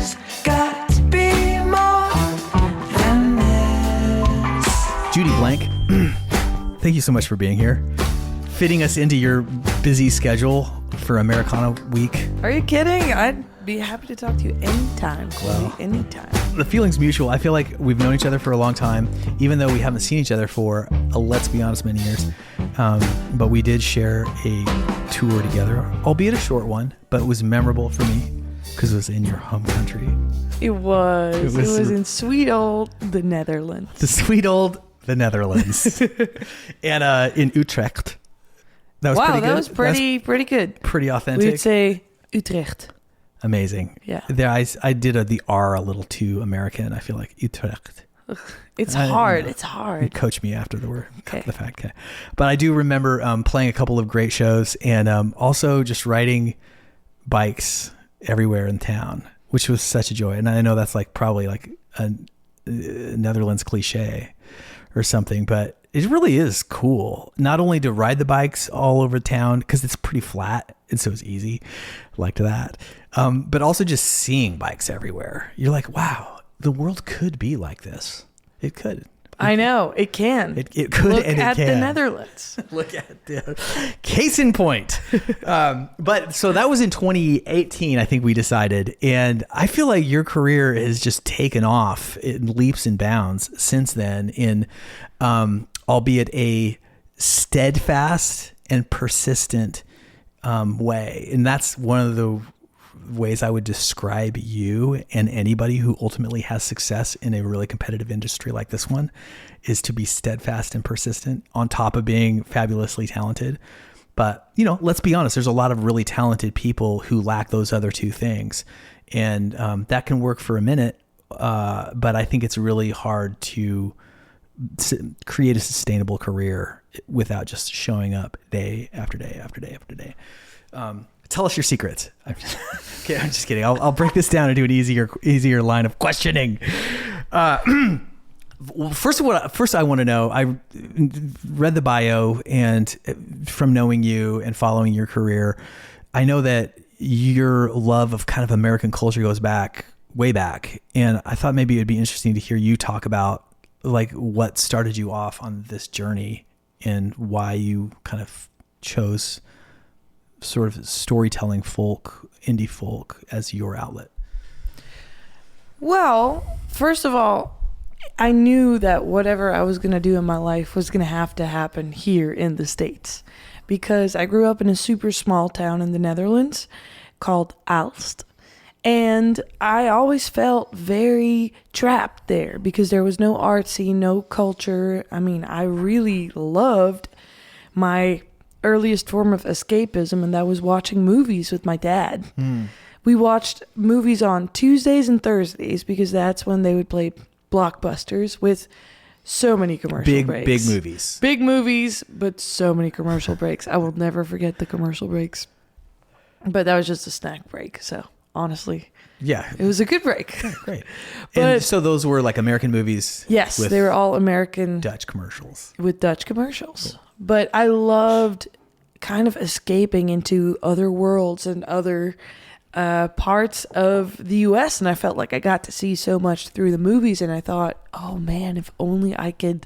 There's got to be more than this. Judy Blank, thank you so much for being here, fitting us into your busy schedule for Americana Week. Are you kidding? I'd be happy to talk to you anytime, Chloe. Anytime. The feeling's mutual. I feel like we've known each other for a long time, even though we haven't seen each other for, let's be honest, many years. But we did share a tour together, albeit a short one, but it was memorable for me because it was in your home country. It was in sweet old the Netherlands. The Netherlands. And in Utrecht. That was pretty good. That was pretty good. Pretty authentic. We'd say Utrecht. Amazing. Yeah. There, I did the R a little too American. I feel like Utrecht. It's hard. It's hard. You coach me after the word. Okay. The fact. Okay. But I do remember playing a couple of great shows and also just riding bikes everywhere in town, which was such a joy. And I know that's like probably like a Netherlands cliche or something, but it really is cool. Not only to ride the bikes all over town because it's pretty flat and so it's easy, liked that, but also just seeing bikes everywhere. You're like, wow, the world could be like this. It could. I know it can. It could. Look and it at can. the Netherlands. Look at the case in point. But so that was in 2018, I think we decided. And I feel like your career has just taken off in leaps and bounds since then in, albeit a steadfast and persistent way. And that's one of the ways I would describe you and anybody who ultimately has success in a really competitive industry like this one is to be steadfast and persistent on top of being fabulously talented. But, let's be honest, there's a lot of really talented people who lack those other two things. And that can work for a minute. But I think it's really hard to create a sustainable career without just showing up day after day after day after day. Tell us your secrets. Okay, I'm just kidding. I'll break this down and do an easier line of questioning. Well, first I want to know, I read the bio, and from knowing you and following your career, I know that your love of kind of American culture goes back, way back. And I thought maybe it'd be interesting to hear you talk about like what started you off on this journey and why you kind of chose sort of storytelling folk, indie folk as your outlet. Well, first of all, I knew that whatever I was going to do in my life was going to have to happen here in the States because I grew up in a super small town in the Netherlands called Aalst. And I always felt very trapped there because there was no art scene, no culture. I mean, I really loved my earliest form of escapism, and that was watching movies with my dad. We watched movies on Tuesdays and Thursdays because that's when they would play blockbusters with so many commercial breaks. Big movies, but so many commercial breaks. I will never forget the commercial breaks. But that was just a snack break, so honestly, yeah, it was a good break. Yeah, great. And so those were like American movies? Yes, they were all American. Dutch commercials. With Dutch commercials. Cool. But I loved kind of escaping into other worlds and other parts of the U.S. And I felt like I got to see so much through the movies. And I thought, oh man, if only I could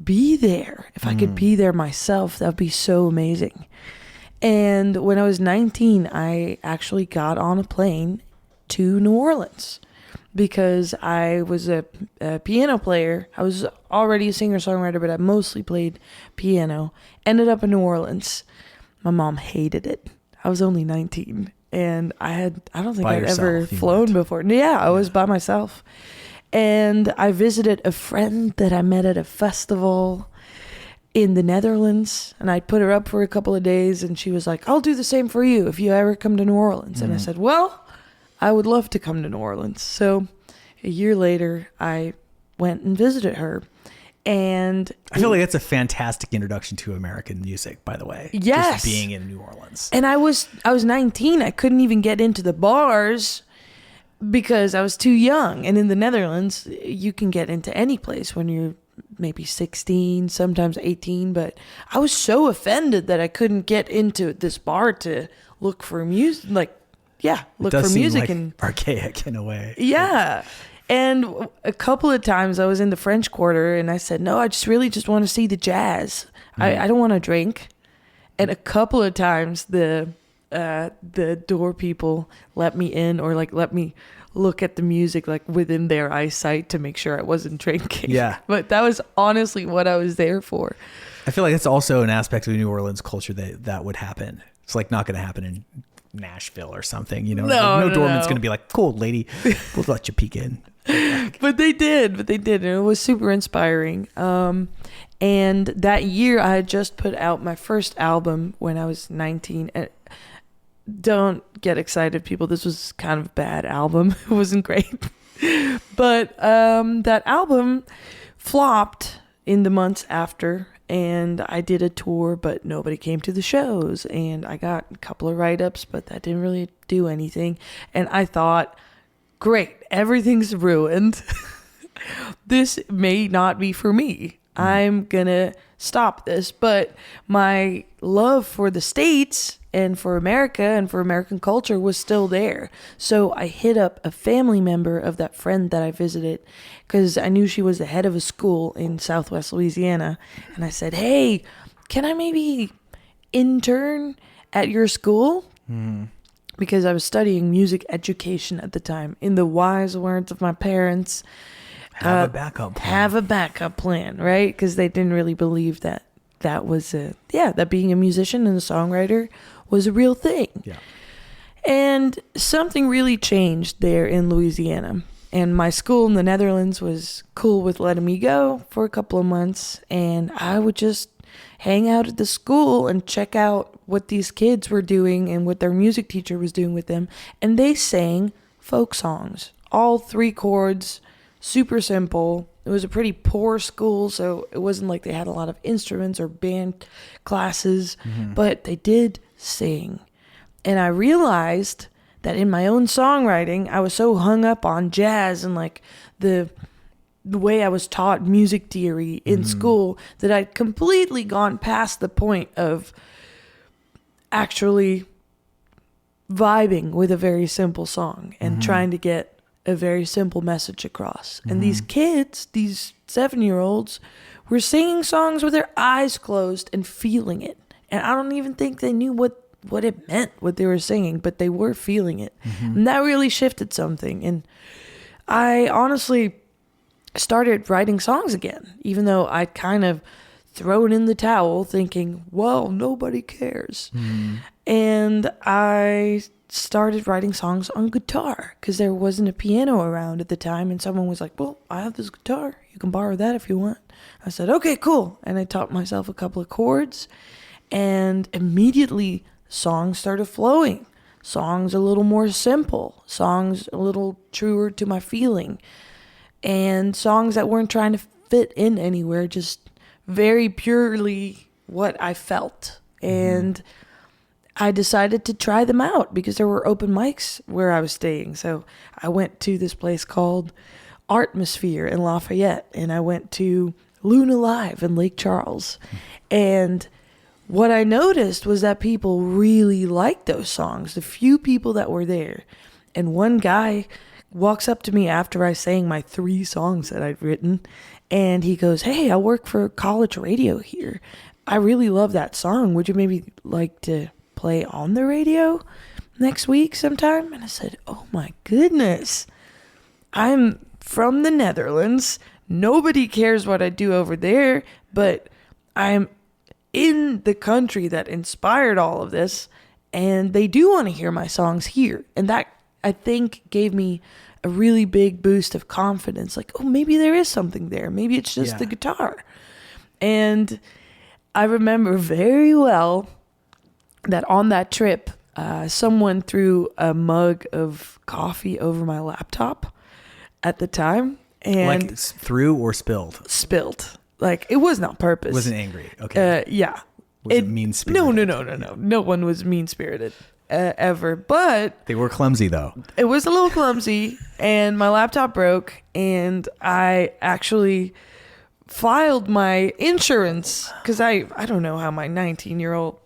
be there. If I could be there myself, that would be so amazing. And when I was 19, I actually got on a plane to New Orleans because I was a piano player. I was already a singer-songwriter, but I mostly played piano. Ended up in New Orleans. My mom hated it. I was only 19, and I don't think I'd ever flown before. Yeah, I was by myself. And I visited a friend that I met at a festival in the Netherlands, and I put her up for a couple of days, and she was like, I'll do the same for you if you ever come to New Orleans. And I said, well, I would love to come to New Orleans. So a year later, I went and visited her. And I feel like that's a fantastic introduction to American music, by the way. Yes. Just being in New Orleans. And I was 19. I couldn't even get into the bars because I was too young. And in the Netherlands, you can get into any place when you're maybe 16, sometimes 18. But I was so offended that I couldn't get into this bar to look for music, like It does for seem music like and archaic in a way. yeah. And a couple of times I was in the French Quarter and I said, no, I just want to see the jazz. I don't want to drink. And a couple of times the door people let me in, or like let me look at the music like within their eyesight to make sure I wasn't drinking. Yeah. But that was honestly what I was there for. I feel like it's also an aspect of New Orleans culture that would happen. It's like not going to happen in Nashville or something, you know. No, no doorman's no. going to be like, cool lady, we'll let you peek in. But they did, and it was super inspiring. And that year I had just put out my first album when I was 19. And don't get excited, people. This was kind of a bad album. It wasn't great. But that album flopped in the months after, and I did a tour, but nobody came to the shows. And I got a couple of write-ups, but that didn't really do anything. And I thought, great, everything's ruined. This may not be for me. I'm gonna stop this. But my love for the States and for America and for American culture was still there. So I hit up a family member of that friend that I visited, because I knew she was the head of a school in Southwest Louisiana. And I said, hey, can I maybe intern at your school? Because I was studying music education at the time. In the wise words of my parents, Have a backup plan. have a backup plan, right? Because they didn't really believe that was that being a musician and a songwriter was a real thing. Yeah. And something really changed there in Louisiana. And my school in the Netherlands was cool with letting me go for a couple of months. And I would just hang out at the school and check out what these kids were doing and what their music teacher was doing with them. And they sang folk songs, all 3 chords, super simple. It was a pretty poor school, so it wasn't like they had a lot of instruments or band classes, but they did sing. And I realized that in my own songwriting, I was so hung up on jazz and like the way I was taught music theory in school that I'd completely gone past the point of actually vibing with a very simple song and trying to get a very simple message across. And these kids, these 7-year-olds, were singing songs with their eyes closed and feeling it. And I don't even think they knew what it meant, what they were singing, but they were feeling it. And that really shifted something. And I honestly started writing songs again, even though I'd kind of thrown in the towel thinking, well, nobody cares. And I started writing songs on guitar because there wasn't a piano around at the time. And someone was like, well, I have this guitar. You can borrow that if you want. I said, okay, cool. And I taught myself a couple of chords, and immediately songs started flowing. Songs a little more simple, songs a little truer to my feeling, and songs that weren't trying to fit in anywhere, just very purely what I felt. And I decided to try them out because there were open mics where I was staying. So I went to this place called Artmosphere in Lafayette, and I went to Luna Live in Lake Charles. And what I noticed was that people really liked those songs, the few people that were there. And one guy walks up to me after I sang my 3 songs that I'd written, and he goes, hey, I work for college radio here. I really love that song. Would you maybe like to play on the radio next week sometime? And I said, oh my goodness, I'm from the Netherlands. Nobody cares what I do over there, but I'm in the country that inspired all of this, and they do want to hear my songs here. And that, I think, gave me a really big boost of confidence. Like, oh, maybe there is something there. Maybe it's just the guitar. And I remember very well that on that trip, someone threw a mug of coffee over my laptop at the time. And Like through or spilled? Spilled. Like, it wasn't on purpose. Wasn't angry. Okay. Yeah. Was it mean-spirited? No. No one was mean-spirited ever. But They were clumsy, though. it was a little clumsy, and my laptop broke, and I actually filed my insurance because I don't know how my 19-year-old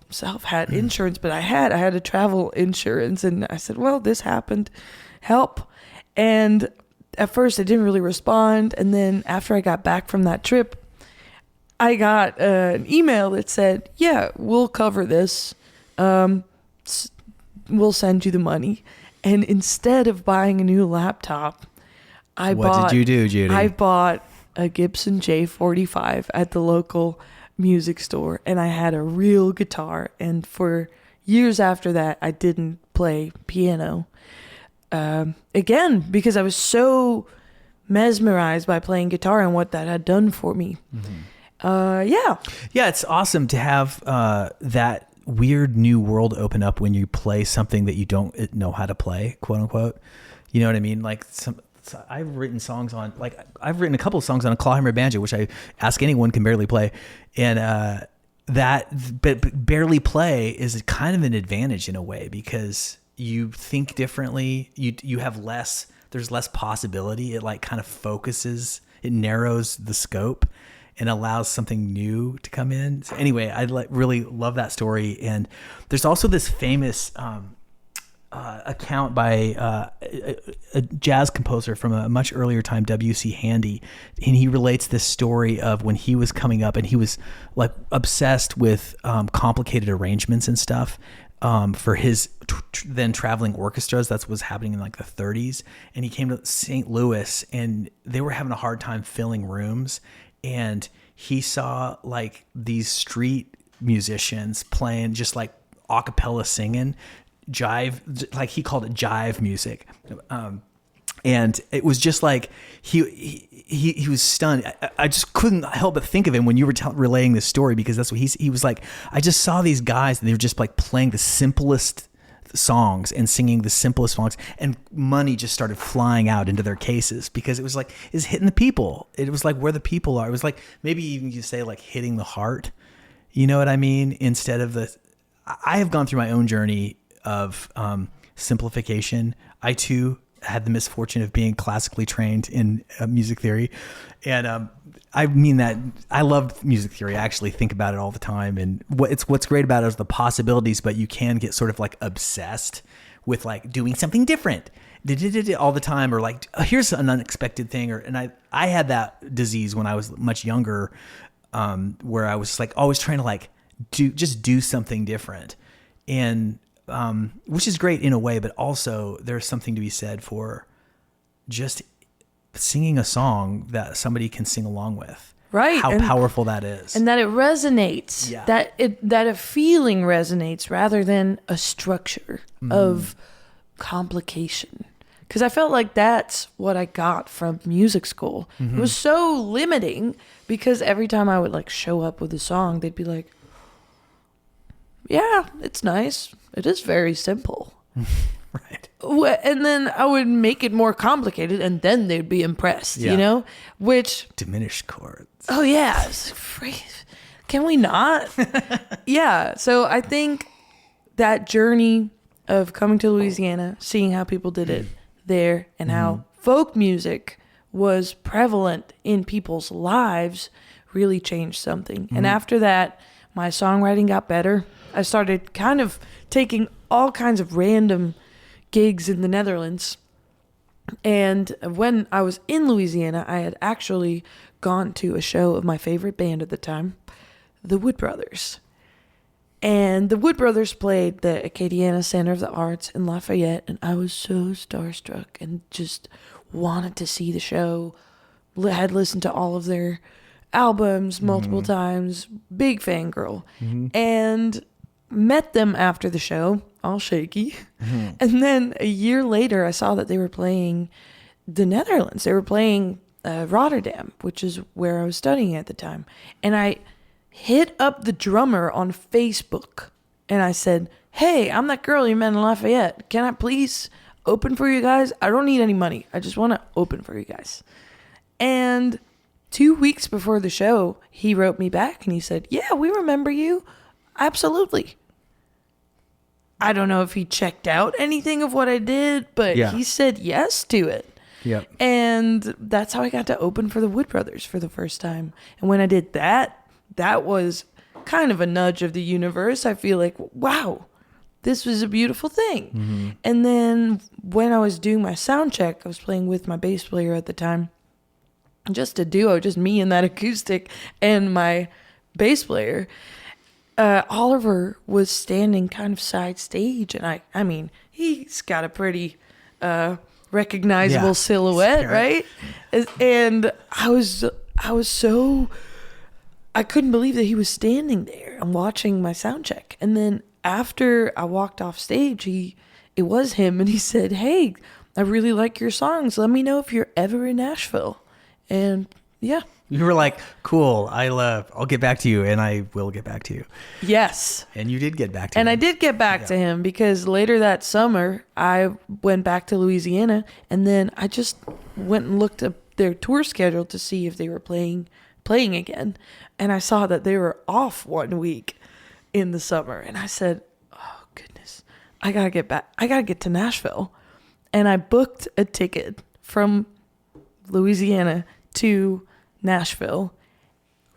had insurance, but I had a travel insurance, and I said, well, this happened, help. And at first I didn't really respond, and then after I got back from that trip, I got an email that said, yeah, we'll cover this, we'll send you the money. And instead of buying a new laptop, What did you do, Judy? I bought a Gibson J45 at the local music store, and I had a real guitar. And for years after that, I didn't play piano again, because I was so mesmerized by playing guitar and what that had done for me. Yeah, it's awesome to have that weird new world open up when you play something that you don't know how to play, quote unquote. You know what I mean? Like I've written a couple of songs on a clawhammer banjo, which I ask anyone can barely play. And but barely play is kind of an advantage in a way, because you think differently. You have there's less possibility. It like kind of focuses, it narrows the scope and allows something new to come in. So anyway, I really love that story. And there's also this famous account by a jazz composer from a much earlier time, W.C. Handy, and he relates this story of when he was coming up and he was like obsessed with complicated arrangements and stuff for his then traveling orchestras. That's what was happening in like the 30s. And he came to St. Louis, and they were having a hard time filling rooms. And he saw like these street musicians playing just like a cappella singing jive, like he called it jive music. And it was just like, he was stunned. I just couldn't help but think of him when you were relaying this story, because that's what he was like, I just saw these guys and they were just like playing the simplest songs and singing the simplest songs, and money just started flying out into their cases, because it was like, it's hitting the people. It was like where the people are. It was like, maybe even you say like hitting the heart, you know what I mean? Instead of I have gone through my own journey of simplification. I too had the misfortune of being classically trained in music theory. And I mean that I love music theory. I actually think about it all the time. And what's great about it is the possibilities, but you can get sort of like obsessed with like doing something different all the time, or like, here's an unexpected thing. And I had that disease when I was much younger, where I was like always trying to like do something different. And which is great in a way, but also there's something to be said for just singing a song that somebody can sing along with. Right. How powerful that is. And that it resonates. Yeah. That a feeling resonates rather than a structure of complication. Because I felt like that's what I got from music school. It was so limiting, because every time I would like show up with a song, they'd be like, yeah, it's nice. It is very simple. Right. And then I would make it more complicated, and then they'd be impressed, you know? Which... diminished chords. Oh, yeah. Can we not? Yeah. So I think that journey of coming to Louisiana, seeing how people did it there, and how folk music was prevalent in people's lives really changed something. And after that, my songwriting got better. I started kind of taking all kinds of random gigs in the Netherlands. And when I was in Louisiana, I had actually gone to a show of my favorite band at the time, the Wood Brothers. And the Wood Brothers played the Acadiana Center of the Arts in Lafayette, and I was so starstruck and just wanted to see the show. Had listened to all of their albums multiple times, big fangirl, and met them after the show, all shaky. And then a year later, I saw that they were playing the Netherlands. They were playing Rotterdam, which is where I was studying at the time. And I hit up the drummer on Facebook, and I said, hey, I'm that girl you met in Lafayette. Can I please open for you guys? I don't need any money. I just want to open for you guys. And 2 weeks before the show, he wrote me back and he said, yeah, we remember you. Absolutely. I don't know if he checked out anything of what I did, but he said yes to it. Yep. And that's how I got to open for the Wood Brothers for the first time. And when I did that, that was kind of a nudge of the universe. I feel like, wow, this was a beautiful thing. Mm-hmm. And then when I was doing my sound check, I was playing with my bass player at the time. Just a duo, just me and that acoustic and my bass player. Oliver was standing kind of side stage, and I mean, he's got a pretty recognizable silhouette, right? And I was so, I couldn't believe that he was standing there and watching my sound check. And then after I walked off stage, it was him, and he said, "Hey, I really like your songs. Let me know if you're ever in Nashville." And yeah. You were like, cool, I'll get back to you, and I will get back to you. Yes. And you did get back to him. And I did get back to him, because later that summer, I went back to Louisiana, and then I just went and looked up their tour schedule to see if they were playing again. And I saw that they were off 1 week in the summer. And I said, oh, goodness, I got to get back. I got to get to Nashville. And I booked a ticket from Louisiana to Nashville,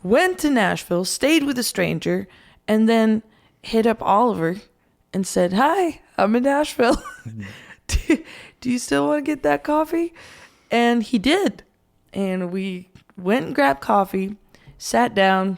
went to Nashville, stayed with a stranger, and then hit up Oliver and said, "Hi, I'm in Nashville. Do you still want to get that coffee?" And he did. And we went and grabbed coffee, sat down,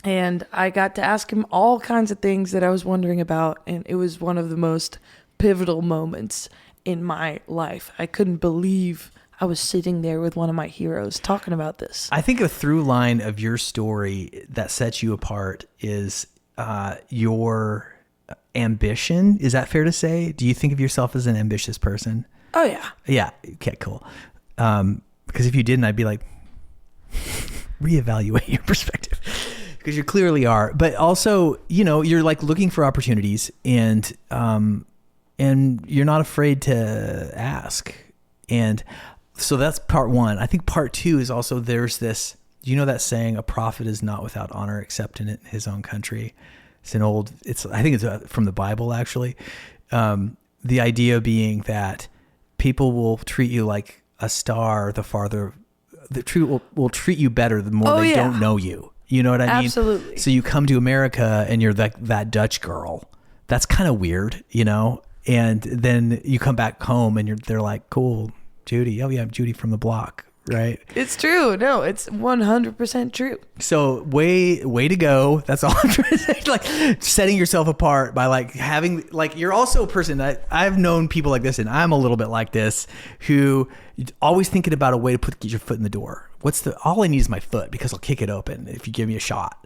and I got to ask him all kinds of things that I was wondering about. And it was one of the most pivotal moments in my life. I couldn't believe I was sitting there with one of my heroes talking about this. I think a through line of your story that sets you apart is your ambition. Is that fair to say? Do you think of yourself as an ambitious person? Oh, yeah. Yeah. Okay, cool. Because if you didn't, I'd be like, reevaluate your perspective. Because you clearly are. But also, you're like looking for opportunities, and you're not afraid to ask. And so that's part one. I think part two is also there's this, that saying, a prophet is not without honor except in his own country. I think it's from the Bible, actually. The idea being that people will treat you like a star will treat you better the more they don't know you. You know what I mean? Absolutely. So you come to America and you're that Dutch girl. That's kind of weird, and then you come back home and they're like, cool, Judy. Oh yeah, I'm Judy from the block, right? It's true. No, it's 100% true. So way to go. That's all I'm trying to say. Like setting yourself apart by having you're also a person that I've known people like this, and I'm a little bit like this, who always thinking about a way to get your foot in the door. All I need is my foot, because I'll kick it open if you give me a shot.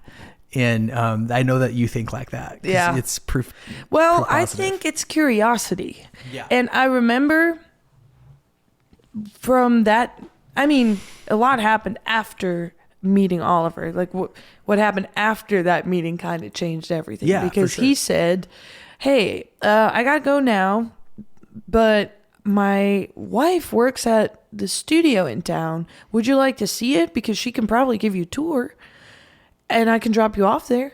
And I know that you think like that. Yeah. It's proof. Well, proof I positive. think it's curiosity. Yeah. And I remember from that, I mean, a lot happened after meeting Oliver. Like what happened after that meeting kind of changed everything. Yeah, because for sure. he said, "Hey, I got to go now, but my wife works at the studio in town. Would you like to see it? Because she can probably give you a tour, and I can drop you off there."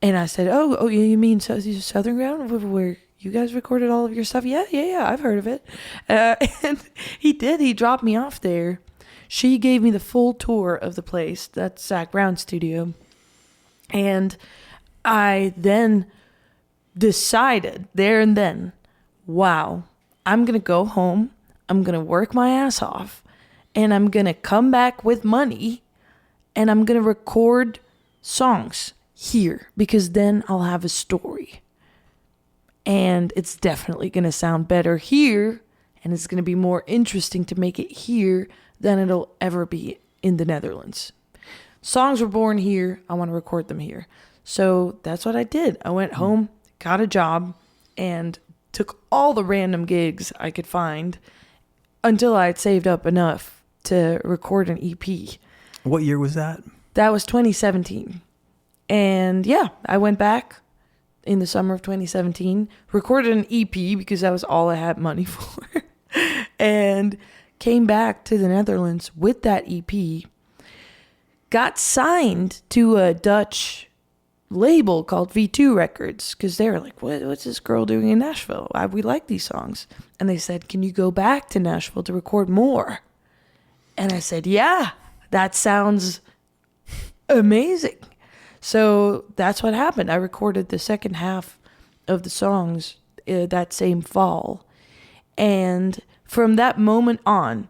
And I said, oh, you mean Southern Ground, where you guys recorded all of your stuff? Yeah, I've heard of it. And he did. He dropped me off there. She gave me the full tour of the place. That's Zach Brown's studio. And I then decided there and then, wow, I'm going to go home. I'm going to work my ass off. And I'm going to come back with money. And I'm going to record songs here, because then I'll have a story. And it's definitely going to sound better here, and it's going to be more interesting to make it here than it'll ever be in the Netherlands. Songs were born here. I want to record them here. So that's what I did. I went home, got a job, and took all the random gigs I could find until I had saved up enough to record an EP. What year was that? That was 2017. And yeah, I went back in the summer of 2017, recorded an EP because that was all I had money for, and came back to the Netherlands with that EP, got signed to a Dutch label called V2 Records, because they were like, what's this girl doing in Nashville? We like these songs. And they said, can you go back to Nashville to record more? And I said, yeah, that sounds amazing. So that's what happened. I recorded the second half of the songs that same fall. And from that moment on,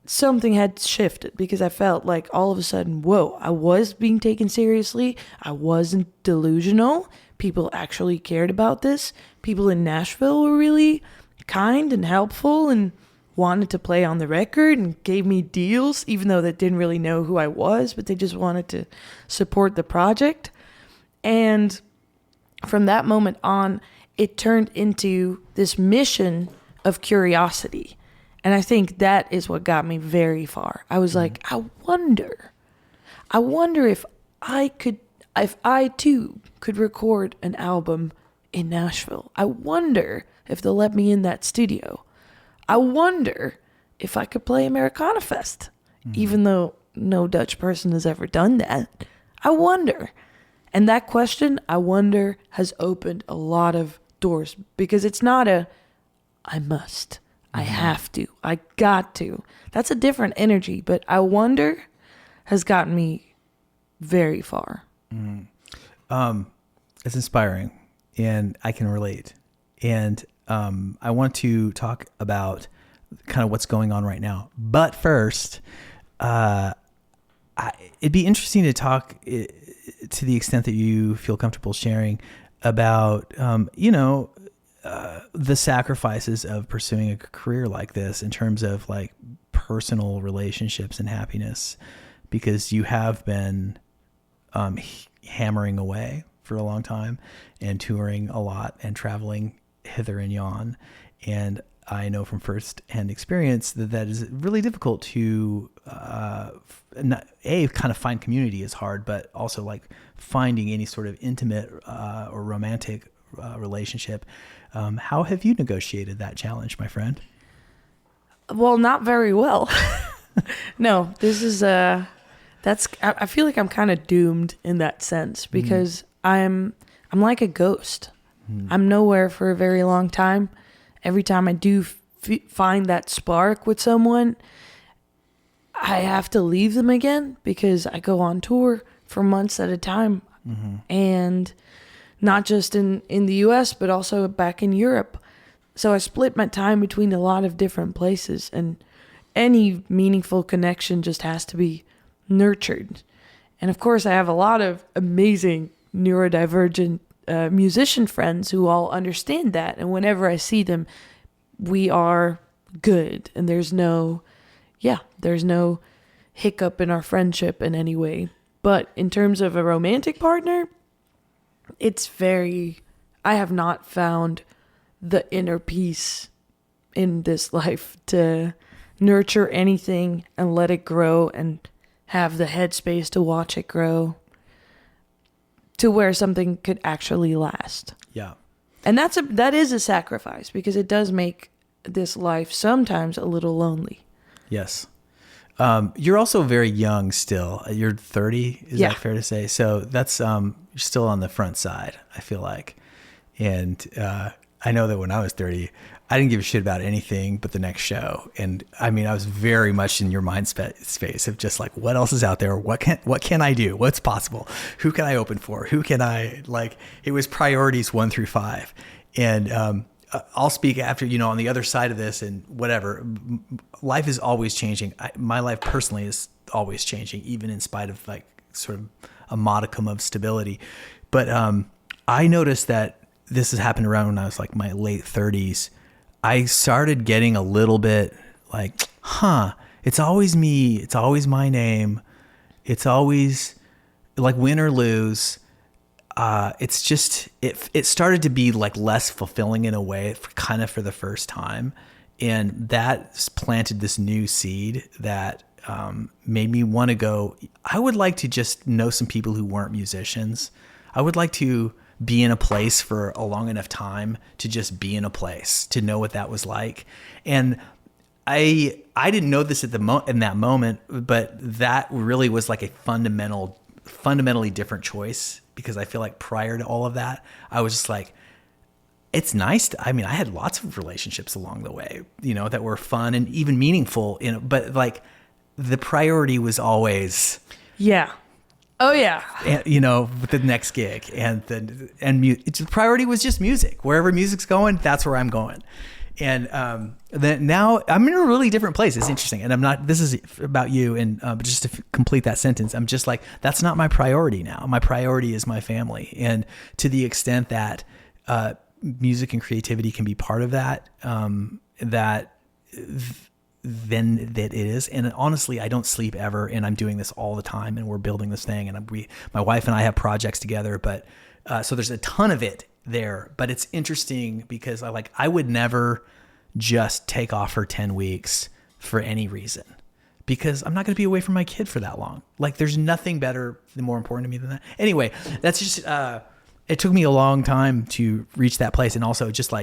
something had shifted because I felt like all of a sudden, whoa, I was being taken seriously. I wasn't delusional. People actually cared about this. People in Nashville were really kind and helpful and wanted to play on the record and gave me deals, even though they didn't really know who I was, but they just wanted to support the project. And from that moment on, it turned into this mission of curiosity. And I think that is what got me very far. I was like, I wonder if I too could record an album in Nashville. I wonder if they'll let me in that studio. I wonder if I could play Americana Fest, even though no Dutch person has ever done that. I wonder. And that question, I wonder, has opened a lot of doors because it's not I must, I have to, I got to. That's a different energy, but I wonder has gotten me very far. It's inspiring and I can relate. And I want to talk about kind of what's going on right now. But first, it'd be interesting to talk to the extent that you feel comfortable sharing about, the sacrifices of pursuing a career like this in terms of like personal relationships and happiness, because you have been hammering away for a long time and touring a lot and traveling hither and yon. And I know from firsthand experience that is really difficult to, kind of find community is hard, but also like finding any sort of intimate or romantic relationship. How have you negotiated that challenge, my friend? Well, not very well. No, this is I feel like I'm kind of doomed in that sense because I'm like a ghost. I'm nowhere for a very long time. Every time I do find that spark with someone, I have to leave them again because I go on tour for months at a time. And not just in the US, but also back in Europe. So I split my time between a lot of different places, and any meaningful connection just has to be nurtured. And of course, I have a lot of amazing neurodivergent musician friends who all understand that. And whenever I see them, we are good. And there's no hiccup in our friendship in any way. But in terms of a romantic partner, I have not found the inner peace in this life to nurture anything and let it grow and have the headspace to watch it grow to where something could actually last. Yeah. And that is a sacrifice because it does make this life sometimes a little lonely. Yes. You're also very young still. You're 30. Is that fair to say? So that's, you're still on the front side, I feel like. And, I know that when I was 30, I didn't give a shit about anything but the next show. And I mean, I was very much in your mind space of just like, what else is out there? What can I do? What's possible? Who can I open for? Who can I like? It was priorities 1 through 5. And, I'll speak after, on the other side of this and whatever. Life is always changing. My life personally is always changing, even in spite of like sort of a modicum of stability. But I noticed that this has happened around when I was like my late 30s. I started getting a little bit like, it's always me. It's always my name. It's always like win or lose. It's just, it started to be like less fulfilling in a way kind of for the first time. And that planted this new seed that made me want to go, I would like to just know some people who weren't musicians. I would like to be in a place for a long enough time to just be in a place, to know what that was like. And I didn't know this at in that moment, but that really was like a fundamentally different choice, because I feel like prior to all of that, I was just like, it's nice. I had lots of relationships along the way, that were fun and even meaningful, but like the priority was always. Yeah. Oh yeah. And, with the next gig the priority was just music. Wherever music's going, that's where I'm going. And then now I'm in a really different place. It's interesting. And this is about you. And but just to complete that sentence, I'm just like, that's not my priority now. My priority is my family. And to the extent that music and creativity can be part of that, then that it is. And honestly, I don't sleep ever, and I'm doing this all the time, and we're building this thing, and my wife and I have projects together, but so there's a ton of it there. But it's interesting because I would never just take off for 10 weeks for any reason, because I'm not going to be away from my kid for that long. There's nothing better and more important to me than that. Anyway, that's just it took me a long time to reach that place, and also just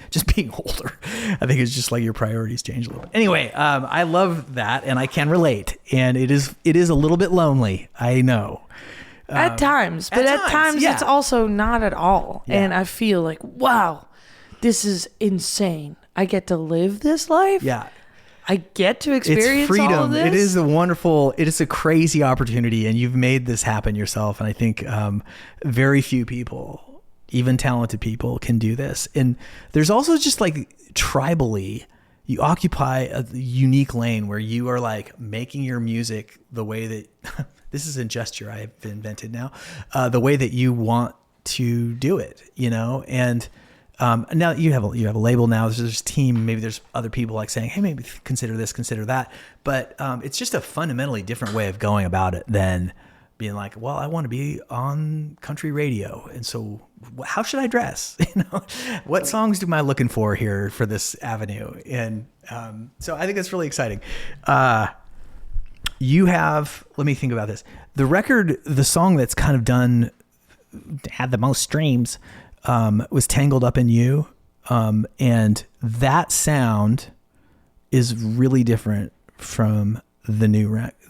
just being older, I think it's just your priorities change a little bit. Anyway, I love that, and I can relate. And it is a little bit lonely, I know. At times, but at times yeah. it's also not at all. Yeah. And I feel like, wow, this is insane. I get to live this life. Yeah. I get to experience it's freedom. all of this. It is a crazy opportunity, and you've made this happen yourself. And I think very few people, even talented people, can do this. And there's also just tribally, you occupy a unique lane where you are making your music the way that this is a gesture I've invented now, the way that you want to do it, and now you have a label now, there's a team, maybe there's other people saying, hey, maybe consider this, consider that. But it's just a fundamentally different way of going about it than being well, I want to be on country radio, and so how should I dress? What songs am I looking for here for this avenue? And so I think that's really exciting. You have, let me think about this. The song that's kind of had the most streams was Tangled Up in You, and that sound is really different from the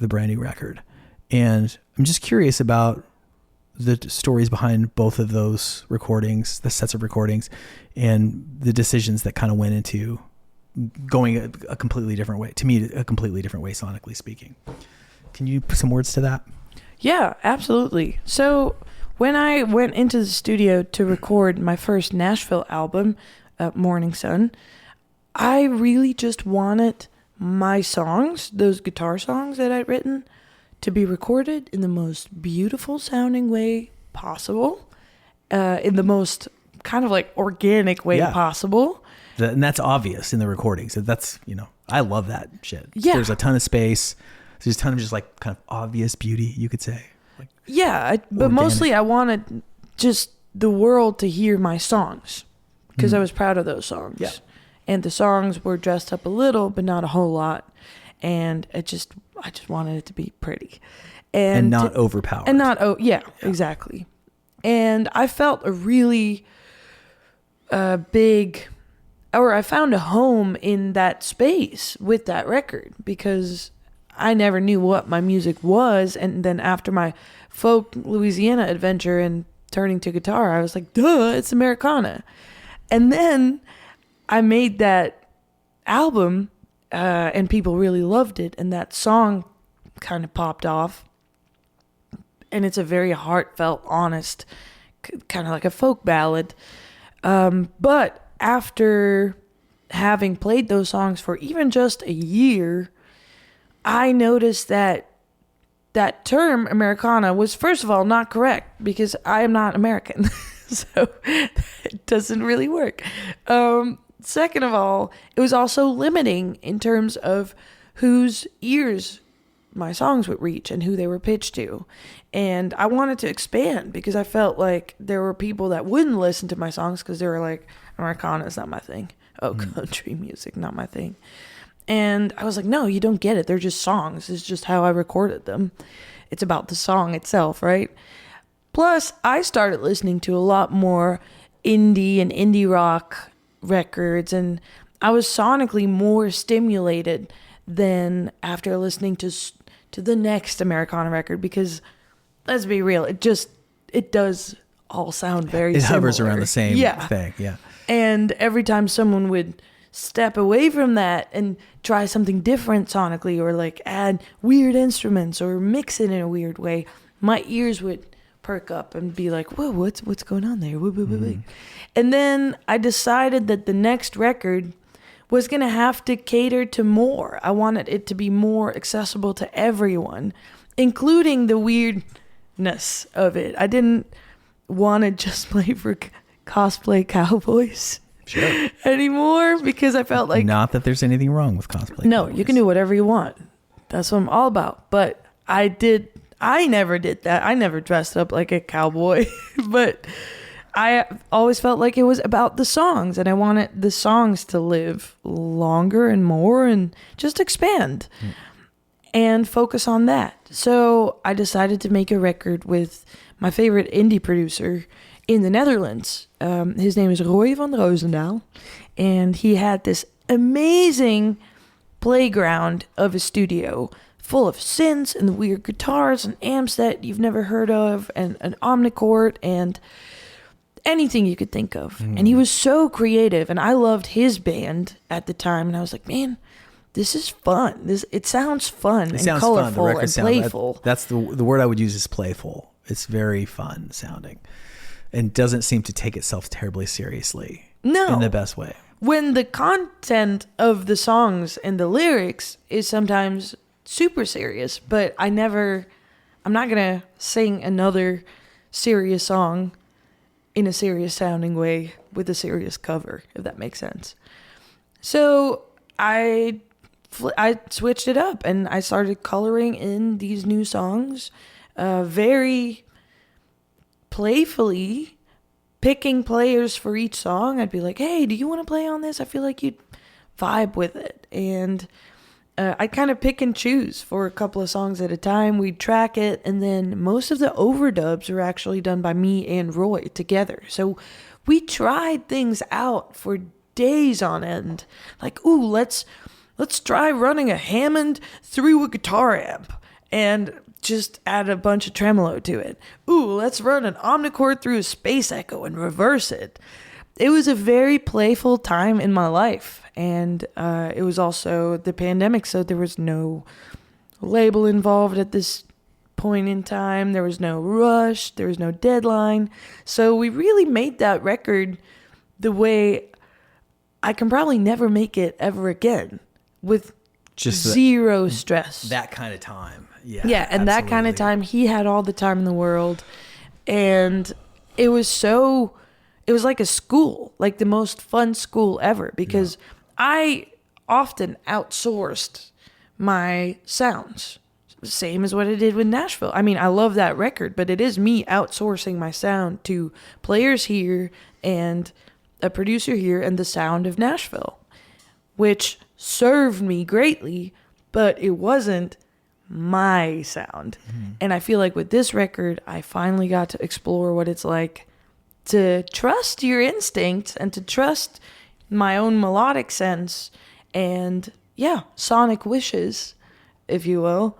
brand new record. And I'm just curious about the stories behind both of those recordings, the sets of recordings, and the decisions that kind of went into going a completely different way, to me, a completely different way, sonically speaking. Can you put some words to that? Yeah, absolutely. So when I went into the studio to record my first Nashville album, Morning Sun, I really just wanted my songs, those guitar songs that I'd written, to be recorded in the most beautiful sounding way possible, in the most kind of organic way possible. And that's obvious in the recordings. That's, I love that shit. Yeah. There's a ton of space. There's a ton of just kind of obvious beauty, you could say. But mostly I wanted just the world to hear my songs, because I was proud of those songs. Yeah. And the songs were dressed up a little, but not a whole lot. And I just wanted it to be pretty. And not overpowered. And not, exactly. And I felt a really I found a home in that space with that record, because I never knew what my music was. And then after my folk Louisiana adventure and turning to guitar, I was like, duh, it's Americana. And then I made that album, and people really loved it. And that song kind of popped off. And it's a very heartfelt, honest, kind of like a folk ballad. But after having played those songs for even just a year, I noticed that term Americana was, first of all, not correct, because I am not American. So it doesn't really work. Second of all, it was also limiting in terms of whose ears my songs would reach and who they were pitched to. And I wanted to expand, because I felt like there were people that wouldn't listen to my songs because they were like, Americana is not my thing. Oh, country music, not my thing. And I was like, no, you don't get it. They're just songs. It's just how I recorded them. It's about the song itself, right? Plus, I started listening to a lot more indie and indie rock records, and I was sonically more stimulated than after listening to the next Americana record, because let's be real, it does all sound very similar. It hovers around the same thing, yeah. And every time someone would step away from that and try something different sonically, or like add weird instruments or mix it in a weird way, my ears would perk up and be like, whoa, what's going on there? And then I decided that the next record was going to have to cater to more. I wanted it to be more accessible to everyone, including the weirdness of it. I didn't want to just play for cosplay cowboys anymore, because I felt like... Not that there's anything wrong with cosplay. No, cowboys. you can do whatever you want. That's what I'm all about. But I never did that. I never dressed up like a cowboy. But I always felt like it was about the songs, and I wanted the songs to live longer and more and just expand and focus on that. So I decided to make a record with my favorite indie producer in the Netherlands. His name is Roy van Roosendaal, and he had this amazing playground of a studio full of synths and weird guitars and amps that you've never heard of, and an omnichord and anything you could think of. And he was so creative, and I loved his band at the time, and I was like, man, this is fun. It sounds fun and colorful and playful. That's the word I would use is playful. It's very fun sounding and doesn't seem to take itself terribly seriously. No. In the best way. When the content of the songs and the lyrics is sometimes super serious, but I'm not going to sing another serious song in a serious sounding way with a serious cover, if that makes sense. So I switched it up, and I started coloring in these new songs, very playfully picking players for each song. I'd be like, hey, do you want to play on this? I feel like you'd vibe with it. And I kind of pick and choose for a couple of songs at a time. We'd track it, and then most of the overdubs were actually done by me and Roy together. So we tried things out for days on end. Like, ooh, let's try running a Hammond through a guitar amp and just add a bunch of tremolo to it. Ooh, let's run an omnichord through a space echo and reverse it. It was a very playful time in my life, and it was also the pandemic, so there was no label involved at this point in time. There was no rush. There was no deadline. So we really made that record the way I can probably never make it ever again, with just zero stress. That kind of time. Yeah. Yeah, and absolutely. That kind of time, he had all the time in the world, and it was like a school, like the most fun school ever, because I often outsourced my sounds, same as what I did with Nashville. I mean, I love that record, but it is me outsourcing my sound to players here and a producer here and the sound of Nashville, which served me greatly, but it wasn't my sound. And I feel like with this record, I finally got to explore what it's like to trust your instincts and to trust my own melodic sense and, sonic wishes, if you will,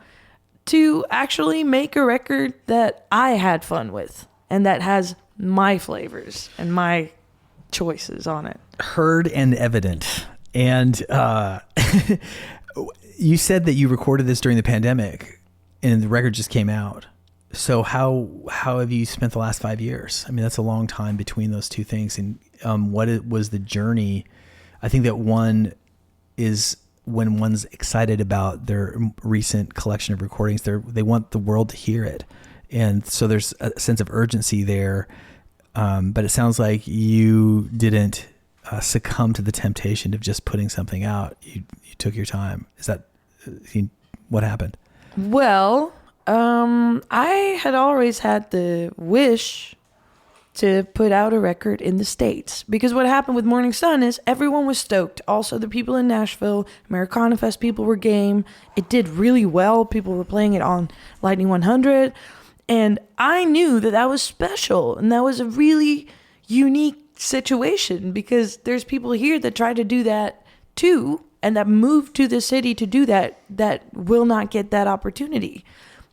to actually make a record that I had fun with and that has my flavors and my choices on it. Heard and evident. And you said that you recorded this during the pandemic and the record just came out. So how have you spent the last 5 years? I mean, that's a long time between those two things. And was the journey? I think that one is when one's excited about their recent collection of recordings, they want the world to hear it. And so there's a sense of urgency there. But it sounds like you didn't succumb to the temptation of just putting something out. You took your time. Is that what happened? Well, I had always had the wish to put out a record in the States, because what happened with Morning Sun is everyone was stoked. Also, the people in Nashville, Americana Fest people were game. It did really well. People were playing it on Lightning 100. And I knew that was special. And that was a really unique situation, because there's people here that try to do that too, and that moved to the city to do that will not get that opportunity.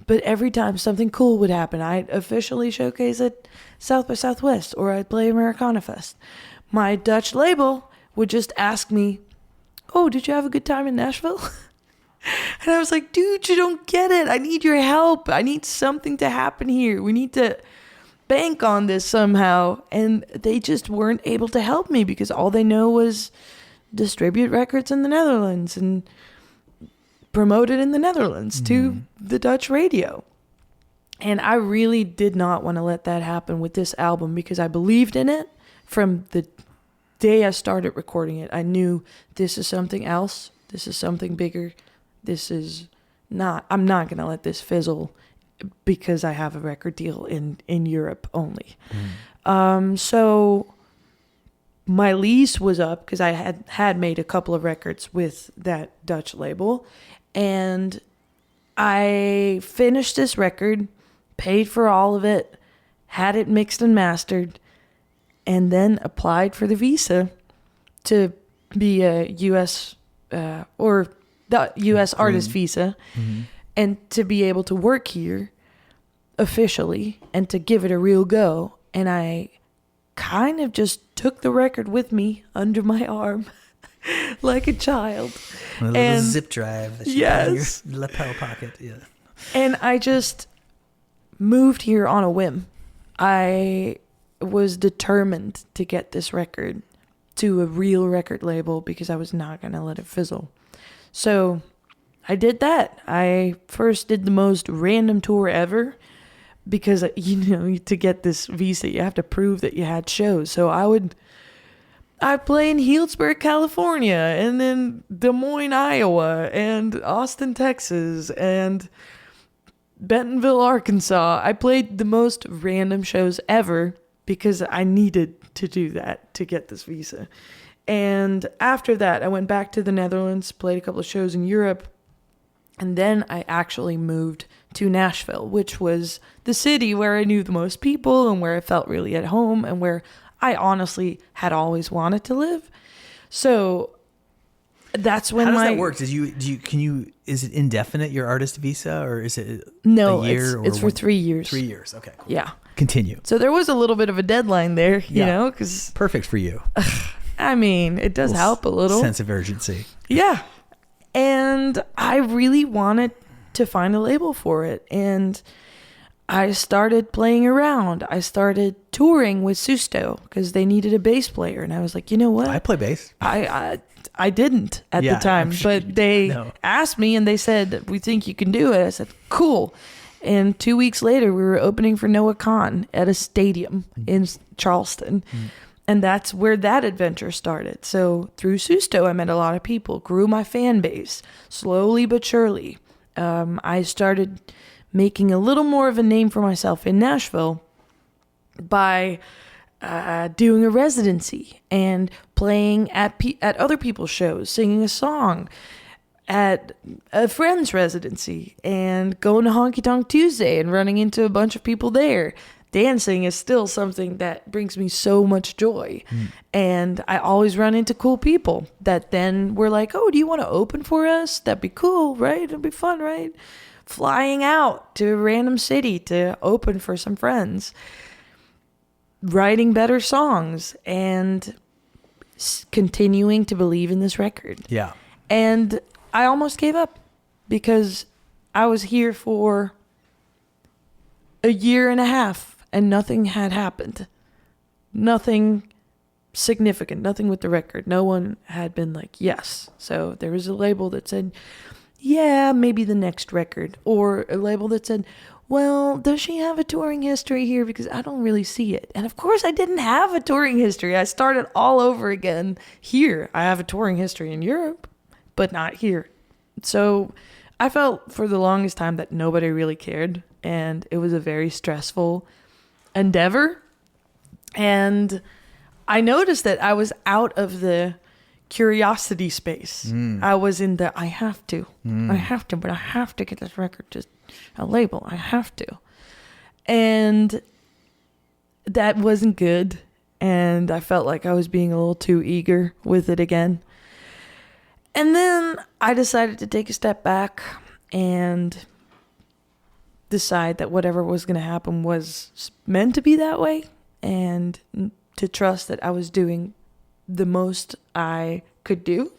But every time something cool would happen, I'd officially showcase at South by Southwest, or I'd play Americana Fest. My Dutch label would just ask me oh, did you have a good time in Nashville? And I was like, dude, you don't get it. I need your help. I need something to happen here. We need to bank on this somehow. And they just weren't able to help me because all they know was distribute records in the Netherlands and promote it in the Netherlands to the Dutch radio. And I really did not want to let that happen with this album because I believed in it from the day I started recording it. I knew this is something else. This is something bigger. I'm not going to let this fizzle because I have a record deal in Europe only. So my lease was up because I had made a couple of records with that Dutch label. And I finished this record, paid for all of it, had it mixed and mastered, and then applied for the visa to be a U.S. Or the U.S. artist visa, and to be able to work here officially and to give it a real go. And I kind of just took the record with me under my arm like a child. A little zip drive. That you had in your lapel pocket. Yeah. And I just moved here on a whim. I was determined to get this record to a real record label because I was not going to let it fizzle. So I did that. I first did the most random tour ever because, to get this visa, you have to prove that you had shows. So I'd play in Healdsburg, California, and then Des Moines, Iowa, and Austin, Texas, and Bentonville, Arkansas. I played the most random shows ever because I needed to do that to get this visa. And after that, I went back to the Netherlands, played a couple of shows in Europe, and then I actually moved to Nashville, which was the city where I knew the most people and where I felt really at home and where I honestly had always wanted to live. So that's when How does that work? Is it indefinite, your artist visa, or is it no, a year? It's for 3 years. 3 years. Okay, cool. Yeah. Continue. So there was a little bit of a deadline there, because perfect for you. I mean, it does help a little. Sense of urgency. Yeah. And I really wanted to find a label for it. And I started playing around. I started touring with Susto because they needed a bass player. And I was like, you know what? I play bass. I didn't at the time, but they asked me and they said, we think you can do it. I said, cool. And 2 weeks later, we were opening for Noah Kahn at a stadium in Charleston. And that's where that adventure started. So through Susto, I met a lot of people, grew my fan base, slowly but surely. I started making a little more of a name for myself in Nashville by doing a residency and playing at other people's shows, singing a song at a friend's residency and going to Honky Tonk Tuesday and running into a bunch of people there. Dancing is still something that brings me so much joy. And I always run into cool people that then were like, oh, do you want to open for us? That'd be cool, right? It'd be fun, right? Flying out to a random city to open for some friends. Writing better songs and continuing to believe in this record. Yeah. And I almost gave up because I was here for a year and a half and nothing had happened. Nothing significant, nothing with the record. No one had been like, yes. So there was a label that said, yeah, maybe the next record. Or a label that said, well, does she have a touring history here? Because I don't really see it. And of course I didn't have a touring history. I started all over again here. I have a touring history in Europe, but not here. So I felt for the longest time that nobody really cared. And it was a very stressful endeavor. And I noticed that I was out of the curiosity space. I was in the I have to, but I have to get this record to a label. I have to. And that wasn't good. And I felt like I was being a little too eager with it again. And then I decided to take a step back and decide that whatever was going to happen was meant to be that way, and to trust that I was doing the most I could do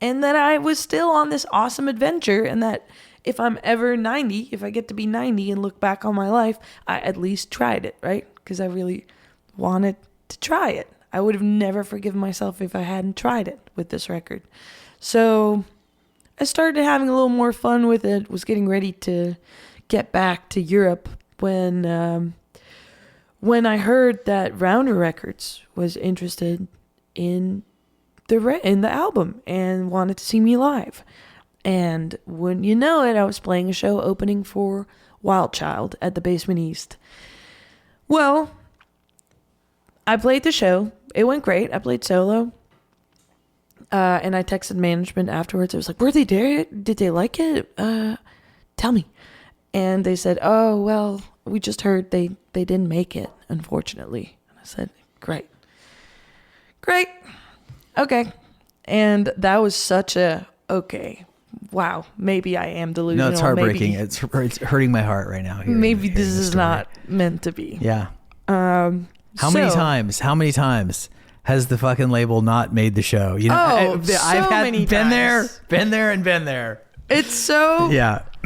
and that I was still on this awesome adventure, and that if I'm ever 90, if I get to be 90 and look back on my life, I at least tried it, right? Because I really wanted to try it. I would have never forgiven myself if I hadn't tried it with this record. So I started having a little more fun with it, was getting ready to get back to Europe when I heard that Rounder Records was interested in the album and wanted to see me live. And wouldn't you know it, I was playing a show opening for Wild Child at the Basement East. Well, I played the show. It went great. I played solo. And I texted management afterwards. I was like, were they there? Did they like it? Tell me. And they said, oh, well, we just heard they didn't make it, unfortunately. And I said, great. Okay. And that was such a, okay, wow, maybe I am delusional. No, it's heartbreaking. Maybe, it's hurting my heart right now. Maybe this is not meant to be. Yeah. How many times has the fucking label not made the show? You know, I've been there. It's so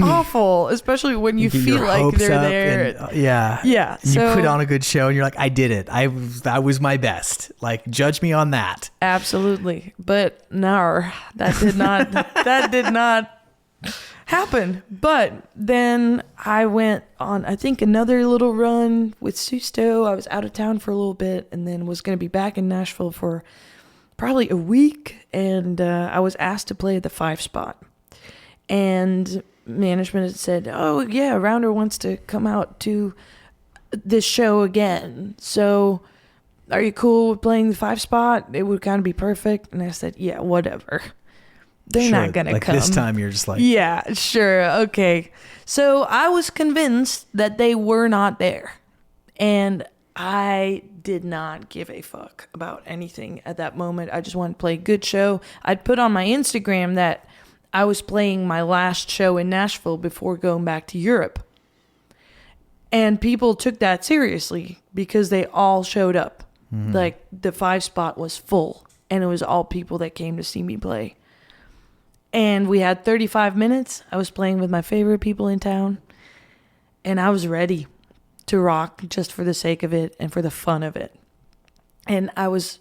awful, especially when you feel like they're there. And, yeah. You put on a good show and you're like, I did it. That was my best. Like, judge me on that. Absolutely. But no, that did not happen. But then I went on, I think, another little run with Susto. I was out of town for a little bit and then was going to be back in Nashville for probably a week. And I was asked to play at the 5 spot. And management had said, oh, yeah, Rounder wants to come out to this show again. So are you cool with playing the 5 spot? It would kind of be perfect. And I said, yeah, whatever. They're not going to come. This time you're just like, yeah, sure. Okay. So I was convinced that they were not there. And I did not give a fuck about anything at that moment. I just wanted to play a good show. I'd put on my Instagram that I was playing my last show in Nashville before going back to Europe. And people took that seriously because they all showed up. Mm-hmm. Like, the 5 spot was full, and it was all people that came to see me play. And we had 35 minutes. I was playing with my favorite people in town, and I was ready to rock just for the sake of it and for the fun of it. And I was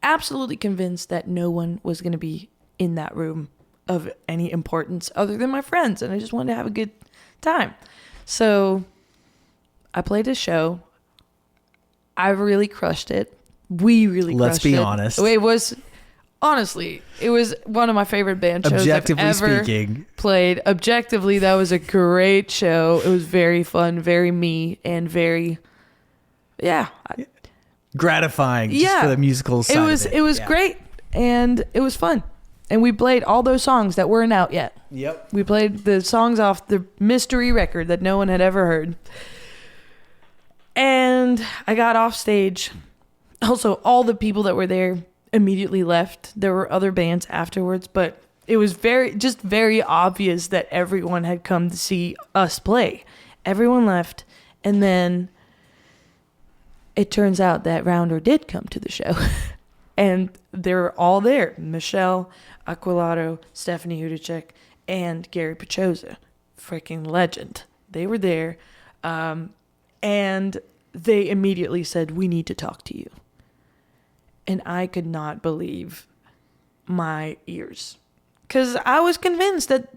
absolutely convinced that no one was going to be in that room of any importance other than my friends, and I just wanted to have a good time. So I played a show. I really crushed it. We really crushed it. Let's be honest. It was, honestly, it was one of my favorite band shows Objectively I've ever speaking. played. Objectively, that was a great show. It was very fun, very me, and very, gratifying just for the musical side of it. It was great, and it was fun. And we played all those songs that weren't out yet. Yep. We played the songs off the mystery record that no one had ever heard. And I got off stage. Also, all the people that were there immediately left. There were other bands afterwards, but it was very obvious that everyone had come to see us play. Everyone left. And then it turns out that Rounder did come to the show. And they were all there. Michelle Aquilado, Stephanie Hudacek, and Gary Pachoza. Freaking legend. They were there. And they immediately said, we need to talk to you. And I could not believe my ears. Because I was convinced that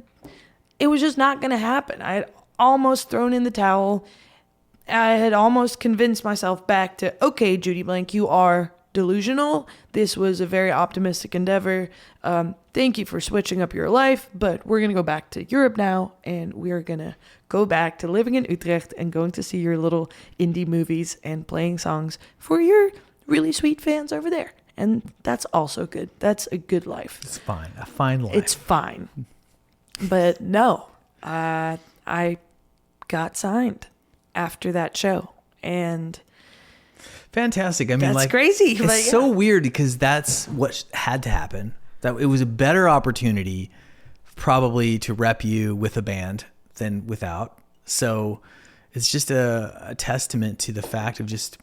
it was just not going to happen. I had almost thrown in the towel. I had almost convinced myself back to, okay, Judy Blank, you are delusional. This was a very optimistic endeavor. Thank you for switching up your life, but we're going to go back to Europe now, and we're going to go back to living in Utrecht and going to see your little indie movies and playing songs for your really sweet fans over there. And that's also good. That's a good life. It's fine. A fine life. It's fine. But no, I got signed after that show, and fantastic. I mean, that's like, crazy. It's so weird because that's what had to happen. That it was a better opportunity probably to rep you with a band than without. So it's just a testament to the fact of just,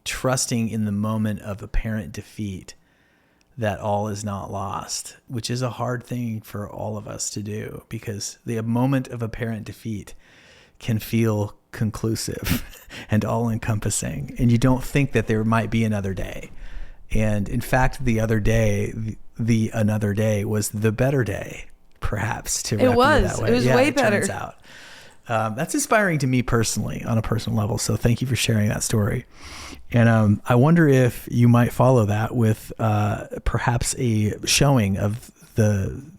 trusting in the moment of apparent defeat that all is not lost, which is a hard thing for all of us to do, because the moment of apparent defeat can feel conclusive and all encompassing. And you don't think that there might be another day. And in fact, the other day, the another day was the better day, perhaps, to wrap it that way. It was way better. Turns out. That's inspiring to me personally, on a personal level. So thank you for sharing that story. And I wonder if you might follow that with perhaps a showing of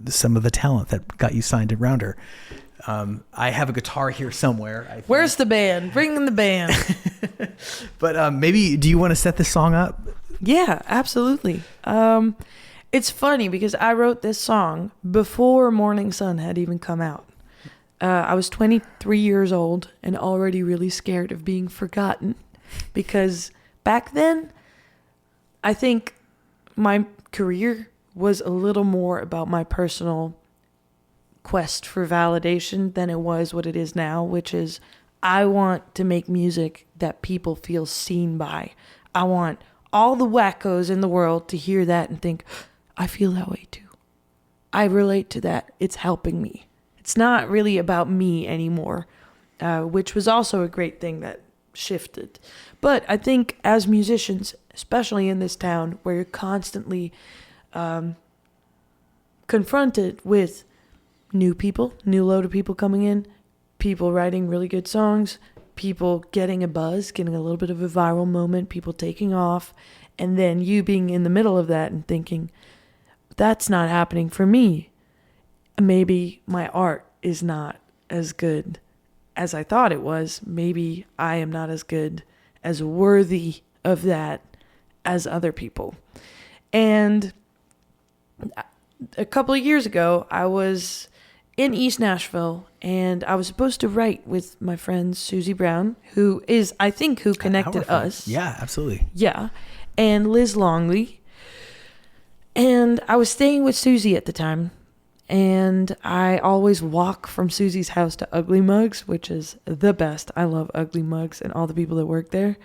some of the talent that got you signed to Rounder. I have a guitar here somewhere. I think. Where's the band? Bring in the band. But maybe, do you want to set this song up? Yeah, absolutely. It's funny because I wrote this song before Morning Sun had even come out. I was 23 years old and already really scared of being forgotten, because back then, I think my career was a little more about my personal quest for validation than it was what it is now, which is I want to make music that people feel seen by. I want all the wackos in the world to hear that and think, I feel that way too. I relate to that. It's helping me. It's not really about me anymore, which was also a great thing that shifted. But I think as musicians, especially in this town where you're constantly confronted with new people, new load of people coming in, people writing really good songs, people getting a buzz, getting a little bit of a viral moment, people taking off, and then you being in the middle of that and thinking, that's not happening for me. Maybe my art is not as good as I thought it was. Maybe I am not as good, as worthy of that as other people. And a couple of years ago, I was in East Nashville, and I was supposed to write with my friend Susie Brown, who is, I think, who connected us. Yeah, absolutely. Yeah. And Liz Longley. And I was staying with Susie at the time, and I always walk from Susie's house to Ugly Mugs, which is the best. I love Ugly Mugs and all the people that work there.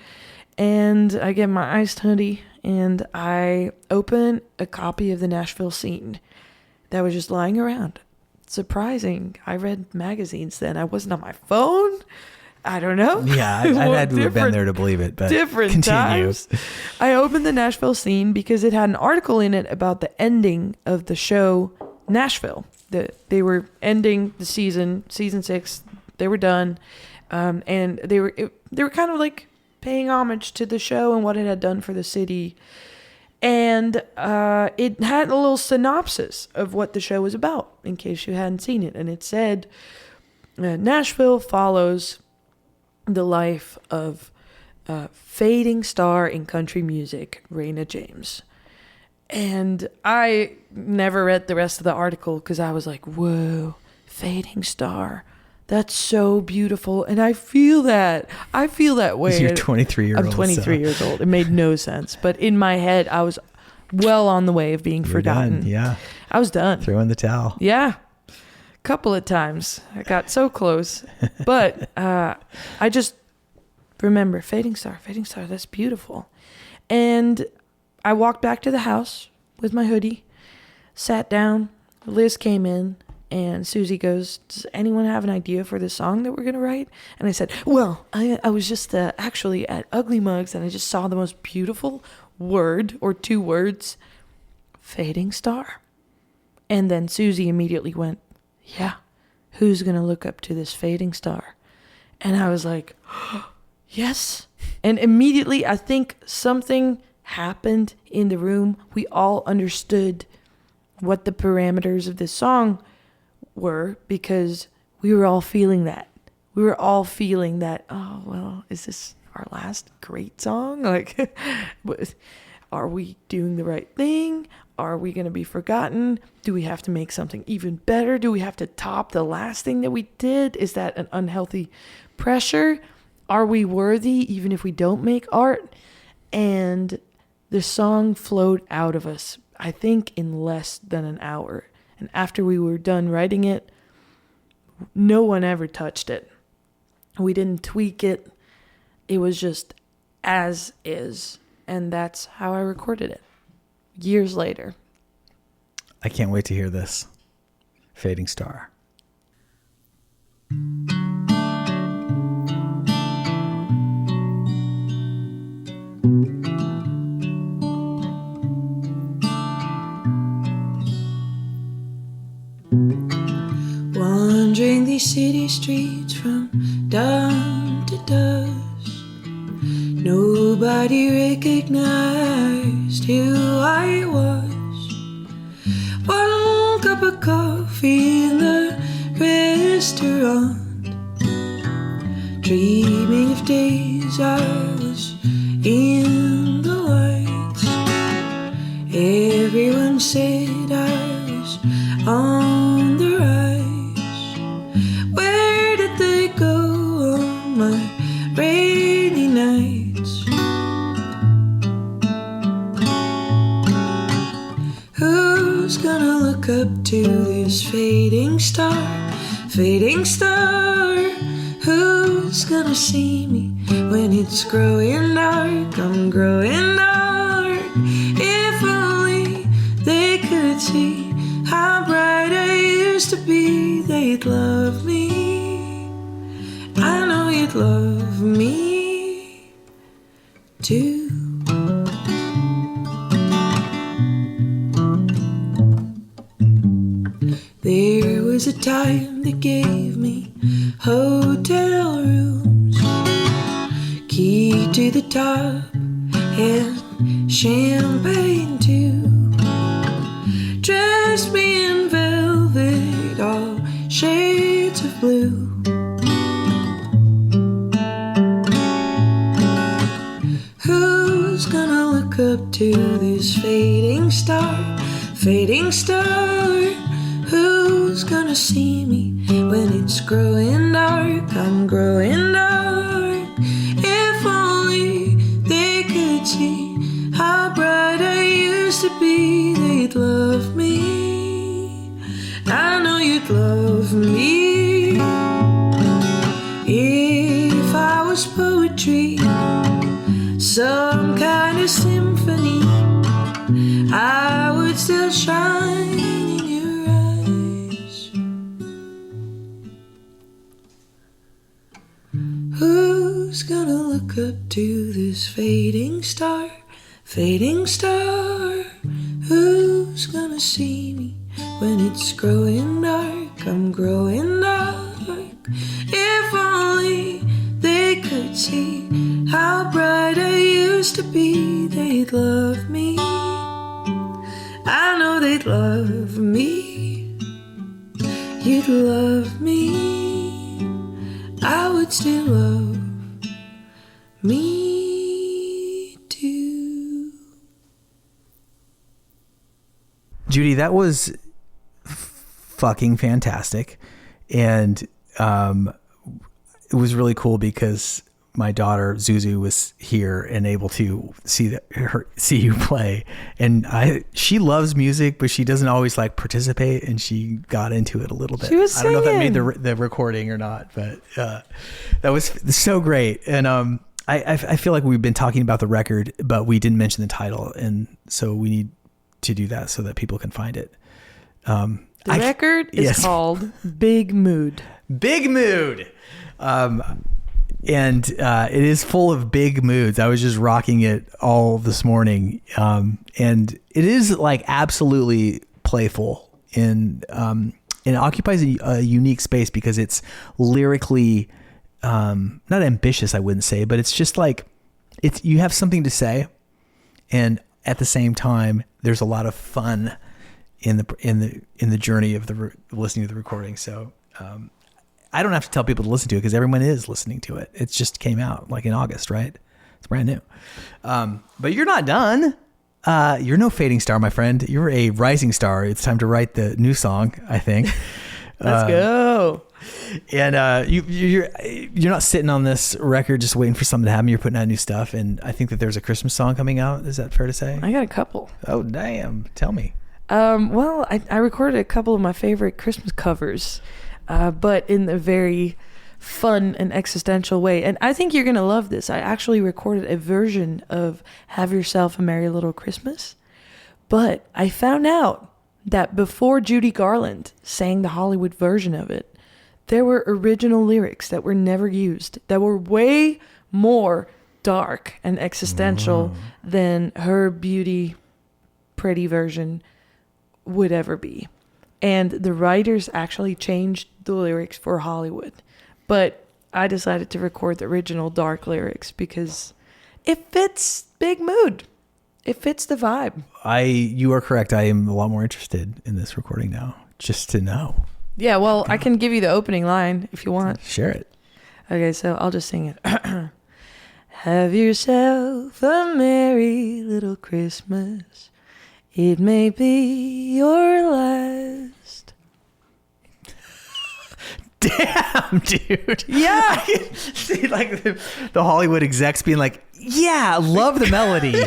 And I get my iced hoodie, and I open a copy of the Nashville Scene that was just lying around. Surprising. I read magazines then. I wasn't on my phone. I don't know. Yeah, I'd had to have been there to believe it, but different continue. Times. I opened the Nashville Scene because it had an article in it about the ending of the show Nashville. They were ending the season 6. They were done, and they were kind of like paying homage to the show and what it had done for the city. And it had a little synopsis of what the show was about, in case you hadn't seen it. And it said, Nashville follows the life of fading star in country music, Raina James. And I never read the rest of the article because I was like, whoa, fading star. That's so beautiful. And I feel that. I feel that way. You're 23-year-old. I'm 23 years old. It made no sense. But in my head, I was well on the way of being forgotten. Done. Yeah. I was done. Throw in the towel. Yeah. Couple of times. I got so close. But I just remember fading star, that's beautiful. And I walked back to the house with my hoodie, sat down. Liz came in, and Susie goes, does anyone have an idea for the song that we're going to write? And I said, well, I was just actually at Ugly Mugs, and I just saw the most beautiful word, or 2 words, fading star. And then Susie immediately went, yeah, who's going to look up to this fading star? And I was like, yes. And immediately, I think something happened in the room. We all understood what the parameters of this song were, because we were all feeling that. We were all feeling that, oh, well, is this our last great song? Like, are we doing the right thing? Are we going to be forgotten? Do we have to make something even better? Do we have to top the last thing that we did? Is that an unhealthy pressure? Are we worthy even if we don't make art? And the song flowed out of us, I think, in less than an hour. And after we were done writing it, no one ever touched it. We didn't tweak it. It was just as is. And that's how I recorded it. years later. I can't wait to hear this. Fading Star. Wandering these city streets from dawn to dusk, nobody recognized who I was. One cup of coffee in the restaurant, dreaming of days I was in the lights. Everyone said I was on the rise. Where did they go on my rainy nights? Who's gonna look up to this fading star? Fading star. Who's gonna see me when it's growing dark? I'm growing dark. If only they could see how bright I used to be, they'd love me. I know you'd love me too. There was a time that gave me hotel rooms, key to the top, and champagne too. Dressed me in velvet, all shades of blue. Who's gonna look up to this fading star? Fading star. Who's gonna see me when it's growing dark? I'm growing dark. If only they could see how bright I used to be, they'd love me. I know you'd love me. If I was poetry, some kind of symphony, I would still shine in your eyes. Who's gonna look up to this fading star? Fading star. Who's gonna see me when it's growing dark? I'm growing dark. If only they could see how bright I used to be, they'd love me. I know they'd love me. You'd love me. I would still love me too. Judy, that was fucking fantastic. And it was really cool because my daughter Zuzu was here and able to see you play, and she loves music, but she doesn't always like participate, and she got into it a little bit. She was singing. I don't know if that made the recording or not, but that was so great. And I feel like we've been talking about the record, but we didn't mention the title, and so we need to do that so that people can find it. The record is called Big Mood. Big Mood. And it is full of big moods. I was just rocking it all this morning. And it is like absolutely playful, and it occupies a unique space because it's lyrically, not ambitious, I wouldn't say, but it's just like, you have something to say. And at the same time, there's a lot of fun in the journey of listening to the recording. So, I don't have to tell people to listen to it because everyone is listening to it. It just came out like in August, right? It's brand new. But you're not done. You're no fading star, my friend. You're a rising star. It's time to write the new song, I think. Let's go. And you're not sitting on this record just waiting for something to happen. You're putting out new stuff. And I think that there's a Christmas song coming out. Is that fair to say? I got a couple. Oh, damn. Tell me. Well, I recorded a couple of my favorite Christmas covers. But in a very fun and existential way. And I think you're going to love this. I actually recorded a version of Have Yourself a Merry Little Christmas, But I found out that before Judy Garland sang the Hollywood version of it, there were original lyrics that were never used, that were way more dark and existential than her beauty, pretty version would ever be. And the writers actually changed the lyrics for Hollywood. But I decided to record the original dark lyrics because it fits Big Mood. It fits the vibe. You are correct. I am a lot more interested in this recording now, just to know. Yeah, well, I can give you the opening line if you want. Share it. Okay, so I'll just sing it. Have yourself a merry little Christmas. It may be your last. Damn, dude. Yeah. I can see like the Hollywood execs being like, yeah, love the melody.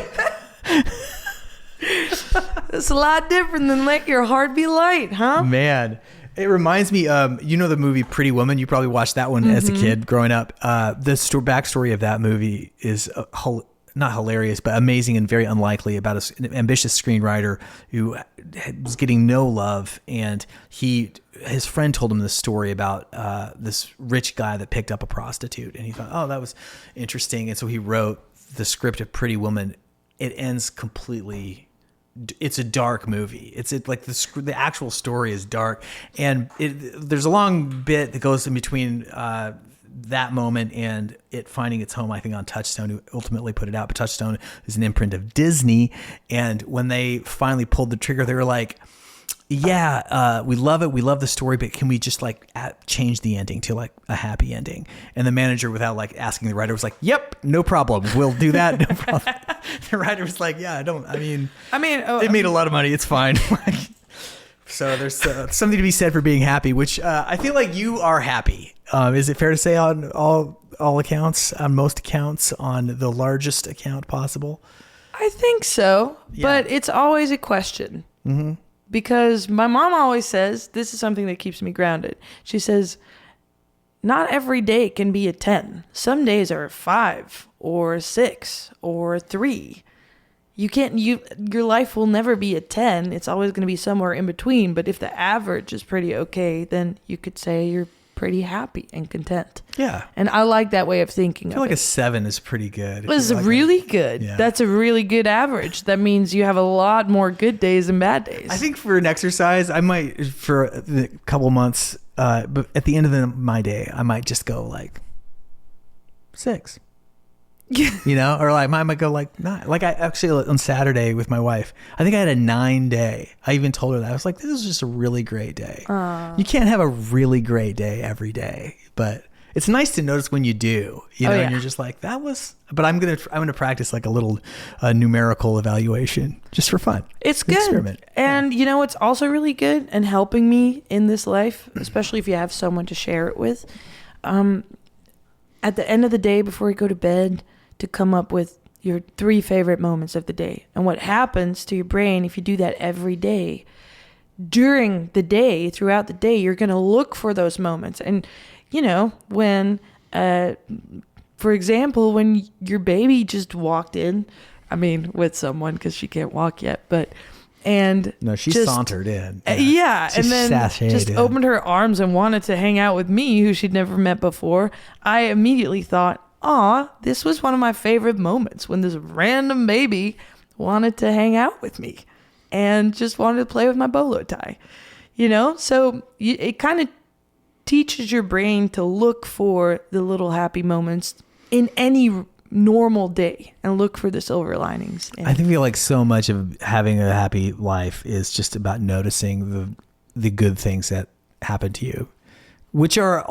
It's a lot different than Let Your Heart Be Light, huh? Man, it reminds me, you know the movie Pretty Woman? You probably watched that one as a kid growing up. The backstory of that movie is not hilarious, but amazing and very unlikely, about an ambitious screenwriter who was getting no love. And his friend told him this story about this rich guy that picked up a prostitute. And he thought, oh, that was interesting. And so he wrote the script of Pretty Woman. It ends completely... It's a dark movie. It's like the actual story is dark, and there's a long bit that goes in between that moment and it finding its home, I think, on Touchstone, who ultimately put it out. But Touchstone is an imprint of Disney, and when they finally pulled the trigger, they were like, yeah, we love it. We love the story, but can we just like change the ending to like a happy ending? And the manager, without like asking the writer, was like, yep, no problem. We'll do that. No problem. The writer was like, yeah, it made a lot of money. It's fine. So there's something to be said for being happy, which I feel like you are happy. Is it fair to say on all accounts, on most accounts, on the largest account possible? I think so, but it's always a question. Mm-hmm. Because my mom always says, this is something that keeps me grounded. She says, not every day can be a 10. Some days are a 5 or a 6 or a 3. Your life will never be a 10. It's always going to be somewhere in between. But if the average is pretty okay, then you could say you're pretty happy and content. Yeah. And I like that way of thinking. I feel like a 7 is pretty good. It was really good. Yeah. That's a really good average. That means you have a lot more good days than bad days. I think for an exercise, I might, for a couple months, but at the end of my day, I might just go like 6. You know, or like I might go like 9. Like I actually on Saturday with my wife, I think I had a 9 day. I even told her that. I was like, this is just a really great day. You can't have a really great day every day, but it's nice to notice when you do, you know, and you're just like, that was, but I'm going to practice like a little numerical evaluation just for fun. It's good. Experiment. And you know, it's also really good and helping me in this life, especially if you have someone to share it with. At the end of the day, before you go to bed, to come up with your 3 favorite moments of the day. And what happens to your brain if you do that every day, during the day, throughout the day, you're going to look for those moments. And, you know, when, for example, when your baby just walked in, I mean, with someone because she can't walk yet, but... No, she sauntered in. Yeah. And then just opened her arms and wanted to hang out with me, who she'd never met before. I immediately thought, this was one of my favorite moments, when this random baby wanted to hang out with me and just wanted to play with my bolo tie, you know? So it kind of teaches your brain to look for the little happy moments in any normal day and look for the silver linings. And I feel like so much of having a happy life is just about noticing the good things that happen to you, which are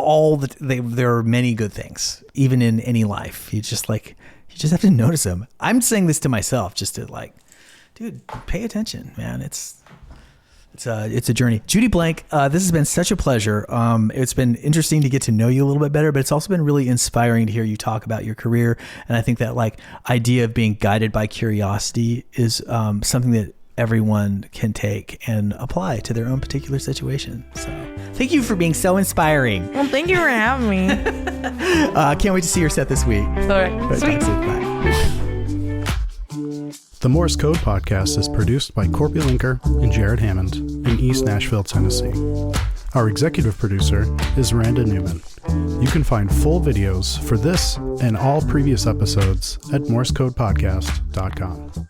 there are many good things, even in any life. You just have to notice them. I'm saying this to myself just to like, dude, pay attention, man. It's a journey. Judy Blank, this has been such a pleasure. It's been interesting to get to know you a little bit better, but it's also been really inspiring to hear you talk about your career. And I think that like idea of being guided by curiosity is something that everyone can take and apply to their own particular situation. So thank you for being so inspiring. Well, thank you for having me. Can't wait to see your set this week. All right. Sweet. Bye. The Morse Code Podcast is produced by Korby, Lenker and Jared Hammond in East Nashville, Tennessee. Our executive producer is Randa Newman. You can find full videos for this and all previous episodes at morsecodepodcast.com.